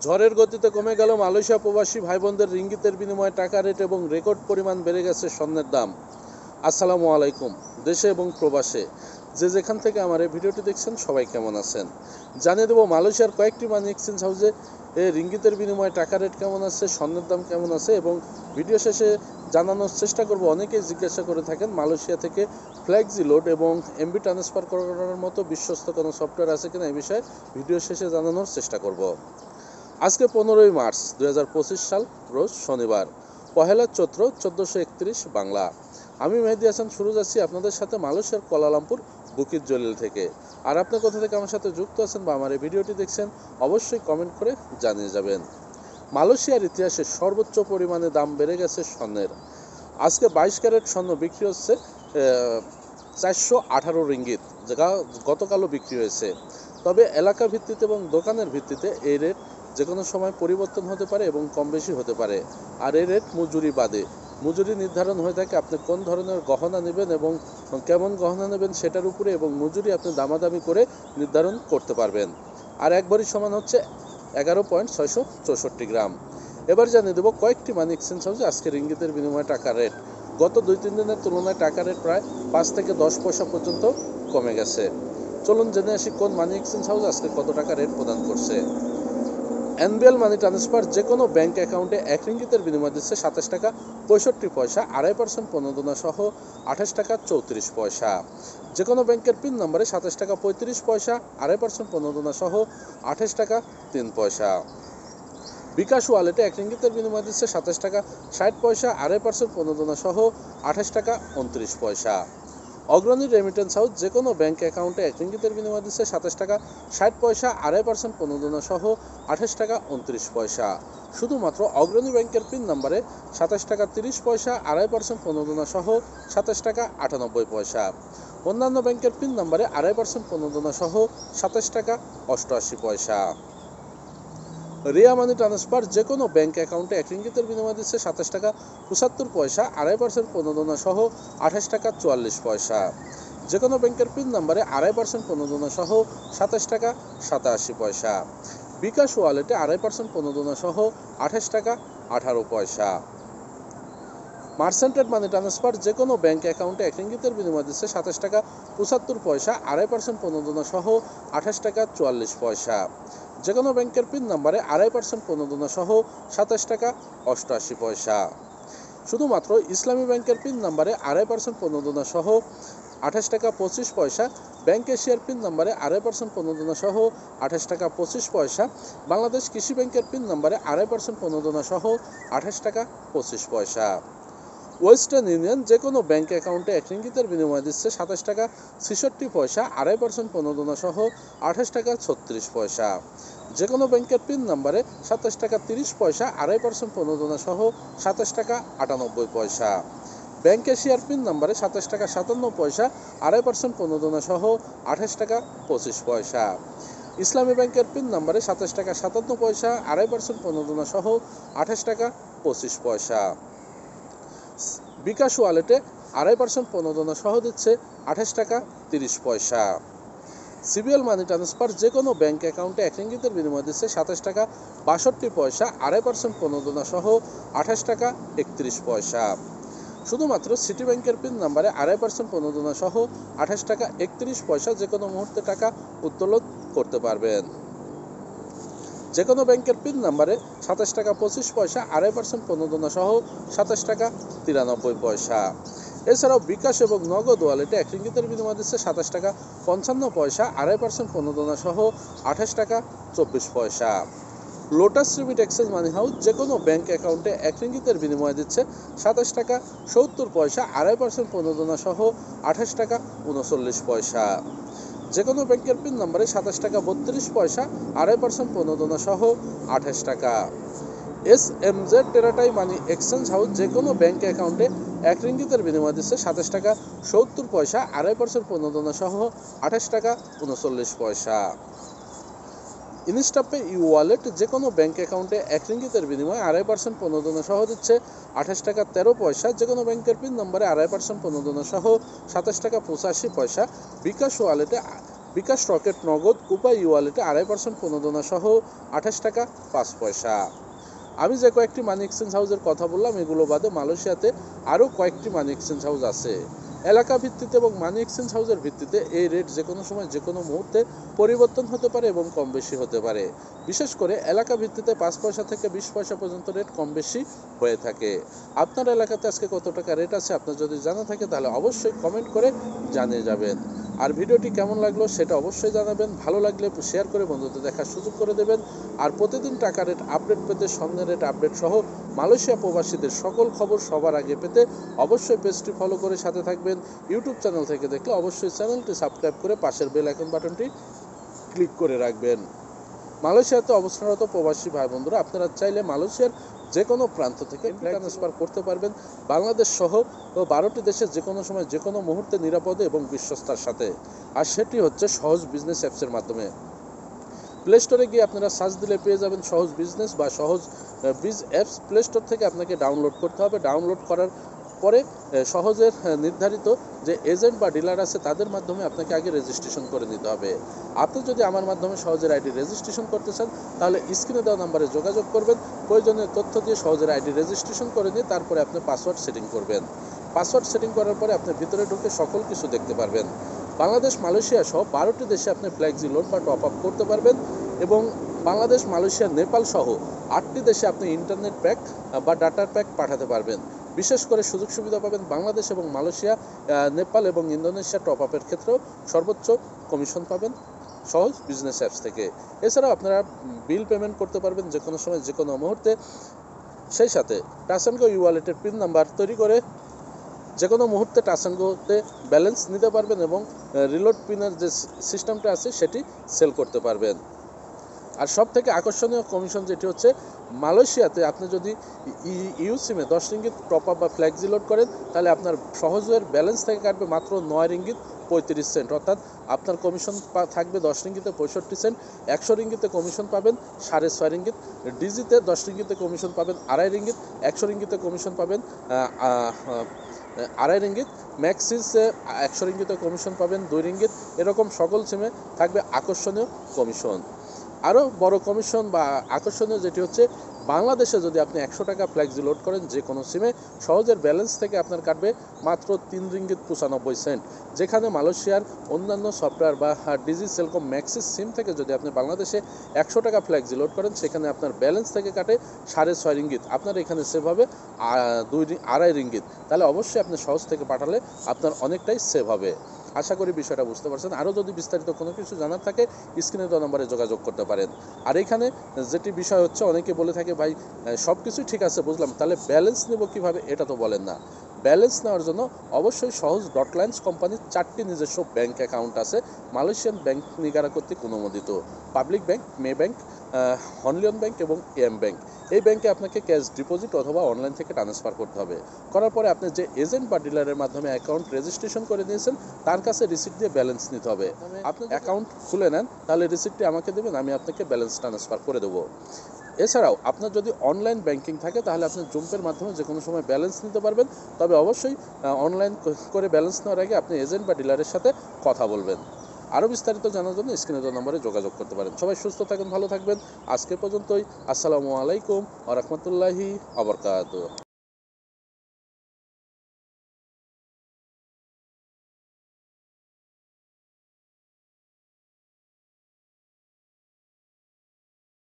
ঝড়ের গতিতে কমে গেল মালয়েশিয়া প্রবাসী ভাই বোনদের রিঙ্গিতের বিনিময়ে টাকা রেট এবং রেকর্ড পরিমাণ বেড়ে গেছে স্বর্ণের দাম। আসসালামু আলাইকুম। দেশে এবং প্রবাসে যে যেখান থেকে আমার এই ভিডিওটি দেখছেন সবাই কেমন আছেন জানিয়ে দেবো মালয়েশিয়ার কয়েকটি মানি এক্সচেঞ্জ হাউসে রিঙ্গিতের বিনিময়ে টাকা রেট কেমন আছে, স্বর্ণের দাম কেমন আছে এবং ভিডিও শেষে জানানোর চেষ্টা করব। অনেকেই জিজ্ঞাসা করে থাকেন মালয়েশিয়া থেকে ফ্ল্যাক্সি লোড এবং এমবি ট্রান্সফার করার মতো বিশ্বস্ত কোনো সফটওয়্যার আছে কিনা এই বিষয়ে ভিডিও শেষে জানানোর চেষ্টা করব। আজকে 15ই মার্চ 2025 সাল, রোজ শনিবার, পহেলা চৈত্র 1431 বাংলা। আমি মেহেদী হাসান সুরজ আছি আপনাদের সাথে মালয়েশিয়ার কুয়ালালামপুর বুকিত জলিল থেকে। আর আপনি কোথা থেকে আমার সাথে যুক্ত আছেন বা আমার এই ভিডিওটি দেখছেন অবশ্যই কমেন্ট করে জানিয়ে যাবেন। মালয়েশিয়ার ইতিহাসে সর্বোচ্চ পরিমাণে দাম বেড়ে গেছে স্বর্ণের। আজকে 22 ক্যারেট স্বর্ণ বিক্রি হচ্ছে 418 রিঙ্গিত, যেটা গতকালও বিক্রি হয়েছে। তবে এলাকা ভিত্তিতে এবং দোকানের ভিত্তিতে এই রেট যে কোনো সময় পরিবর্তন হতে পারে এবং কম বেশি হতে পারে। আর এই রেট মজুরি বাদে। মজুরি নির্ধারণ হয়ে থাকে আপনি কোন ধরনের গহনা নেবেন এবং কেমন গহনা নেবেন সেটার উপরে, এবং মজুরি আপনি দামাদামি করে নির্ধারণ করতে পারবেন। আর এক ভরি সমান হচ্ছে 11.664 গ্রাম। এবার জানিয়ে দেবো কয়েকটি মানি এক্সচেঞ্জ হাউসে আজকে রিঙ্গিতের বিনিময়ে টাকার রেট। গত 2-3 দিনের তুলনায় টাকা রেট প্রায় 5 থেকে 10 পয়সা পর্যন্ত কমে গেছে। চলুন জেনে আসি কোন মানি এক্সচেঞ্জ হাউস আজকে কত টাকা রেট প্রদান করছে। এনবিএল মানি ট্রান্সফার যে কোনো ব্যাংক অ্যাকাউন্টে 1 রিঙ্গিতের বিনিময় দিচ্ছে 27 টাকা 65 পয়সা, 2.5% প্রণোদনা সহ 28 টাকা 34 পয়সা। যে কোনো ব্যাংকের পিন নম্বরে 27 টাকা 35 পয়সা, 2.5% প্রণোদনা সহ 28 টাকা 3 পয়সা। বিকাশ ওয়ালেটে 1 রিঙ্গিতের বিনিময় দিচ্ছে 27 টাকা 60 পয়সা, 2.5% প্রণোদনা সহ 28 টাকা 29 পয়সা। অগ্রণী রেমিটেন্স হাউস যে কোনো ব্যাংক অ্যাকাউন্টে 1 রিঙ্গিতের বিনিময় দিচ্ছে 27 টাকা 60 পয়সা, 2.5% প্রণোদনা সহ 28 টাকা 29 পয়সা। শুধুমাত্র অগ্রণী ব্যাংকের পিন নম্বরে 27 টাকা 30 পয়সা, 2.5% প্রণোদনা সহ 27 টাকা 98 পয়সা। অন্যান্য ব্যাংকের পিন নম্বরে 2.5% প্রণোদনা সহ 27 টাকা 88 পয়সা। রিয়া মানি ট্রান্সফার যে কোনো ব্যাংক অ্যাকাউন্টে 1 রিঙ্গিতের বিনিময় দিচ্ছে 27 টাকা 75 পয়সা, 2.5% প্রণোদনা সহ 28 টাকা 44 পয়সা। যে কোনো ব্যাংকের পিন নম্বরে 2.5% প্রণোদনা সহ 27 টাকা 87 পয়সা। বিকাশ ওয়ালেটে 2.5% প্রণোদনা সহ 28 টাকা 18 পয়সা। মার্সেন্টেড মানি ট্রান্সফার যে কোনো ব্যাংক অ্যাকাউন্টে 1 রিঙ্গিতের বিনিময় দিচ্ছে 27 টাকা 75 পয়সা, 2.5% প্রণোদনা সহ 28 টাকা 44 পয়সা। যে কোনো ব্যাংকের পিন নম্বরে 2.5% প্রণোদনা সহ 27 টাকা 88 পয়সা। শুধুমাত্র ইসলামী ব্যাংকের পিন নম্বরে 2.5% প্রণোদনা সহ 28 টাকা 25 পয়সা, ব্যাংক এশিয়ার পিন নম্বরে 2.5% প্রণোদনা সহ 28 টাকা 25 পয়সা, বাংলাদেশ কৃষি ব্যাংকের পিন নম্বরে 2.5% প্রণোদনা সহ 28 টাকা 25 পয়সা। ওয়েস্টার্ন ইউনিয়ন যে কোনো ব্যাংক অ্যাকাউন্টে 1 রিঙ্গিতের বিনিময় দিচ্ছে 27 টাকা 66 পয়সা, 2.5% প্রণোদনা সহ 28 টাকা 36 পয়সা। যে কোনো ব্যাংকের পিন নম্বরে 27 টাকা 30 পয়সা, 2.5% প্রণোদনা সহ 27 টাকা 98 পয়সা। ব্যাংক এশিয়ার পিন নম্বরে 27 টাকা 57 পয়সা, 2.5% প্রণোদনা সহ 28 টাকা 25 পয়সা। ইসলামী ব্যাংকের পিন নম্বরে 27 টাকা 57 পয়সা, 2.5% প্রণোদনা সহ 28 টাকা 25 পয়সা। বিকাশ ওয়ালেটে 2.5% প্রণোদনা সহ দিচ্ছে 28 টাকা 30 পয়সা। সিবিএল মানি ট্রান্সফার যে কোনো ব্যাংক অ্যাকাউন্টে 1 রিঙ্গিতের বিনিময় দিচ্ছে 27 টাকা 62 পয়সা, 2.5% প্রণোদনা সহ 28 টাকা 31 পয়সা। শুধুমাত্র সিটি ব্যাংকের পিন নম্বরে 2.5% প্রণোদনা সহ 28 টাকা 31 পয়সা যে কোনো মুহূর্তে টাকা উত্তোলন করতে পারবেন। যে কোনো ব্যাংকের পিন নম্বরে 27 টাকা 25 পয়সা, 2.5% প্রণোদনা সহ 27 টাকা 93 পয়সা। এছাড়াও বিকাশ এবং নগদ ওয়ালেটে 1 রিঙ্গিতের বিনিময় দিচ্ছে 27 টাকা 55 পয়সা, 2.5% প্রণোদনা সহ 28 টাকা 24 পয়সা। লোটাস রিমিট এক্সচেঞ্জ মানি হাউস যে কোনো ব্যাংক অ্যাকাউন্টে 1 রিঙ্গিতের বিনিময় দিচ্ছে 27 টাকা 70 পয়সা, 2.5% প্রণোদনা সহ 28 টাকা 39 পয়সা। যে কোনো ব্যাংকের পিন নম্বরে 27 টাকা 32 পয়সা, 2.5% প্রণোদনা সহ 28 টাকা। এসএমজেড টেরাটাই মানি এক্সচেঞ্জ হাউস যে কোনো ব্যাংক অ্যাকাউন্টে 1 রিঙ্গিতের বিনিময় দিচ্ছে 27 টাকা 70 পয়সা, 2.5% প্রণোদনা সহ 28 টাকা 39 পয়সা। ইনস্টাপে ই ওয়ালেট যে কোনো ব্যাংক অ্যাকাউন্টে 1 রিঙ্গিতের বিনিময়ে 2.5% প্রণোদনা সহ দিচ্ছে 28 টাকা 13 পয়সা। যে কোনো ব্যাংকের পিন নম্বরে 2.5% প্রণোদনা সহ 27 টাকা 85 পয়সা। বিকাশ ওয়ালেটে বিকাশ, রকেট, নগদ, উপায় ওয়ালেটে 2.5% প্রণোদনা সহ 28 টাকা 5 পয়সা। আমি যে কয়েকটি মানি এক্সচেঞ্জ হাউসের কথা বললাম এগুলো বাদে মালয়েশিয়াতে আরও কয়েকটি মানি এক্সচেঞ্জ হাউস আছে। এলাকা ভিত্তিতে এবং মানি এক্সচেঞ্জ হাউসের ভিত্তিতে এই রেট যে কোনো সময় যে কোনো মুহূর্তে পরিবর্তন হতে পারে এবং কম বেশি হতে পারে। বিশেষ করে এলাকা ভিত্তিতে 5 পয়সা থেকে 20 পয়সা পর্যন্ত রেট কম বেশি হয়ে থাকে। আপনার এলাকাতে আজকে কত টাকা রেট আছে আপনার যদি জানা থাকে তাহলে অবশ্যই কমেন্ট করে জানিয়ে যাবেন। আর ভিডিওটি কেমন লাগলো সেটা অবশ্যই জানাবেন। ভালো লাগলে শেয়ার করে বন্ধুদের দেখার সুযোগ করে দেবেন। আর প্রতিদিন টাকা রেট আপডেট পেতে, স্বর্ণ রেট আপডেট সহ মালয়েশিয়া প্রবাসীদের সকল খবর সবার আগে পেতে অবশ্যই পেজটি ফলো করে সাথে থাকবেন। ইউটিউব চ্যানেল থেকে দেখলে অবশ্যই চ্যানেলটি সাবস্ক্রাইব করে পাশের বেল আইকন বাটনটি ক্লিক করে রাখবেন। মালয়েশিয়াতে অবস্থানরত প্রবাসী ভাই বন্ধুরা আপনারা চাইলে মালয়েশিয়ার যে কোনো প্রান্ত থেকে ট্রান্সফার করতে পারবেন বাংলাদেশ সহ 12টি দেশে যে কোনো সময় যে কোনো মুহূর্তে নিরাপদে এবং বিশ্বস্তার সাথে। আর সেটি হচ্ছে সহজ বিজনেস অ্যাপসের মাধ্যমে। প্লে স্টোরে গিয়ে আপনারা সার্চ দিলে পেয়ে যাবেন সহজ বিজনেস বা সহজ বিজ অ্যাপস। প্লে স্টোর থেকে আপনাকে ডাউনলোড করতে হবে। ডাউনলোড করার পরে সহজের নির্ধারিত যে এজেন্ট বা ডিলার আছে তাদের মাধ্যমে আপনাকে আগে রেজিস্ট্রেশন করে নিতে হবে। আপনি যদি আমার মাধ্যমে সহজের আইডি রেজিস্ট্রেশন করতে চান তাহলে স্ক্রিনে দেওয়া নাম্বারে যোগাযোগ করবেন। প্রয়োজনীয় তথ্য দিয়ে সহজের আইডি রেজিস্ট্রেশন করে নিয়ে তারপরে আপনি পাসওয়ার্ড সেটিং করবেন। পাসওয়ার্ড সেটিং করার পরে আপনি ভিতরে ঢুকে সকল কিছু দেখতে পারবেন। বাংলাদেশ, মালয়েশিয়া সহ 12টি দেশে আপনি ফ্লেক্সি লোড বা টপ আপ করতে পারবেন এবং বাংলাদেশ, মালয়েশিয়া, নেপাল সহ 8টি দেশে আপনি ইন্টারনেট প্যাক বা ডাটার প্যাক পাঠাতে পারবেন। বিশেষ করে সুযোগ সুবিধা পাবেন বাংলাদেশ এবং মালয়েশিয়া, নেপাল এবং ইন্দোনেশিয়া টপ আপের ক্ষেত্রেও সর্বোচ্চ কমিশন পাবেন সহজ বিজনেস অ্যাপস থেকে। এছাড়াও আপনারা বিল পেমেন্ট করতে পারবেন যে কোনো সময় যে কোনো মুহূর্তে। সেই সাথে টাচ অ্যান্ড গো ওয়ালেটের পিন নাম্বার তৈরি করে যে কোনো মুহূর্তে টাচ অ্যান্ড গোতে ব্যালেন্স নিতে পারবেন এবং রিলোড পিনের যে সিস্টেমটা আছে সেটি সেল করতে পারবেন। আর সব থেকে আকর্ষণীয় কমিশন যেটি হচ্ছে মালয়েশিয়াতে আপনি যদি ইউ সিমে 10 রিঙ্গিত টপ আপ বা ফ্ল্যাক্সি লোড করেন তাহলে আপনার সহজের ব্যালেন্স থেকে কাটবে মাত্র 9 রিঙ্গিত 35 সেন্ট, অর্থাৎ আপনার কমিশন থাকবে 10 রিঙ্গিতে 65 সেন্ট। 100 রিঙ্গিতে কমিশন পাবেন 6.5 রিঙ্গিত। ডিজিতে 10 রিঙ্গিতে কমিশন পাবেন 2.5 রিঙ্গিত। 100 রিঙ্গিতে কমিশন পাবেন 2.5 রিঙ্গিত। ম্যাক্সিসে 100 রিঙ্গিতে কমিশন পাবেন 2 রিঙ্গিত। এরকম সকল সিমে থাকবে আকর্ষণীয় কমিশন। আরও বড় কমিশন বা আকর্ষণীয় যেটি হচ্ছে বাংলাদেশে যদি আপনি 100 টাকা ফ্ল্যাক্সি লোড করেন যে কোনো সিমে সহজের ব্যালেন্স থেকে আপনার কাটবে মাত্র 3 রিঙ্গিত 95 সেন্ট। যেখানে মালয়েশিয়ার অন্যান্য সফটওয়্যার বা ডিজি সেলকম ম্যাক্সিস সিম থেকে যদি আপনি বাংলাদেশে 100 টাকা ফ্ল্যাক্সি লোড করেন সেখানে আপনার ব্যালেন্স থেকে কাটে 6.5 রিঙ্গিত। আপনার এখানে সেভ হবে 2.5 রিঙ্গিত। তাহলে অবশ্যই আপনি সহজ থেকে পাঠালে আপনার অনেকটাই সেভ হবে। আশা করি বিষয়টা বুঝতে পারছেন। আরও যদি বিস্তারিত কোনো কিছু জানার থাকে স্ক্রিনে দেওয়া নম্বরে যোগাযোগ করতে পারেন। আর এখানে যেটি বিষয় হচ্ছে অনেকে বলে থাকে ভাই সব কিছুই ঠিক আছে বুঝলাম, তাহলে ব্যালেন্স নেব কীভাবে এটা তো বলেন না। ব্যালেন্স নেওয়ার জন্য অবশ্যই সহজ ডটলাইন্স কোম্পানির 4টি নিজস্ব ব্যাংক অ্যাকাউন্ট আছে মালয়েশিয়ান ব্যাংক নিগারা কর্তৃক অনুমোদিত। পাবলিক ব্যাংক, মে ব্যাংক, হনলিয়ন ব্যাংক এবং এম ব্যাংক। এই ব্যাংকে আপনাকে ক্যাশ ডিপোজিট অথবা অনলাইন থেকে ট্রান্সফার করতে হবে। করার পরে আপনি যে এজেন্ট বা ডিলারের মাধ্যমে অ্যাকাউন্ট রেজিস্ট্রেশন করে নিয়েছেন তার কাছে রিসিট দিয়ে ব্যালেন্স নিতে হবে। আপনি অ্যাকাউন্ট খুলে নেন তাহলে রিসিটটি আমাকে দেবেন, আমি আপনাকে ব্যালেন্স ট্রান্সফার করে দেবো। এছাড়াও আপনার যদি অনলাইন ব্যাংকিং থাকে তাহলে আপনি জুম্পের মাধ্যমে যে কোনো সময় ব্যালেন্স নিতে পারবেন। তবে অবশ্যই অনলাইন করে ব্যালেন্স নেওয়ার আগে আপনি এজেন্ট বা ডিলারের সাথে কথা বলবেন। আরও বিস্তারিত জানার জন্য স্ক্রিনে দেওয়া নম্বরে যোগাযোগ করতে পারেন। সবাই সুস্থ থাকেন, ভালো থাকবেন। আজকে পর্যন্তই। আসসালামু আলাইকুম ওয়া রাহমাতুল্লাহি ওয়া বারাকাতুহু।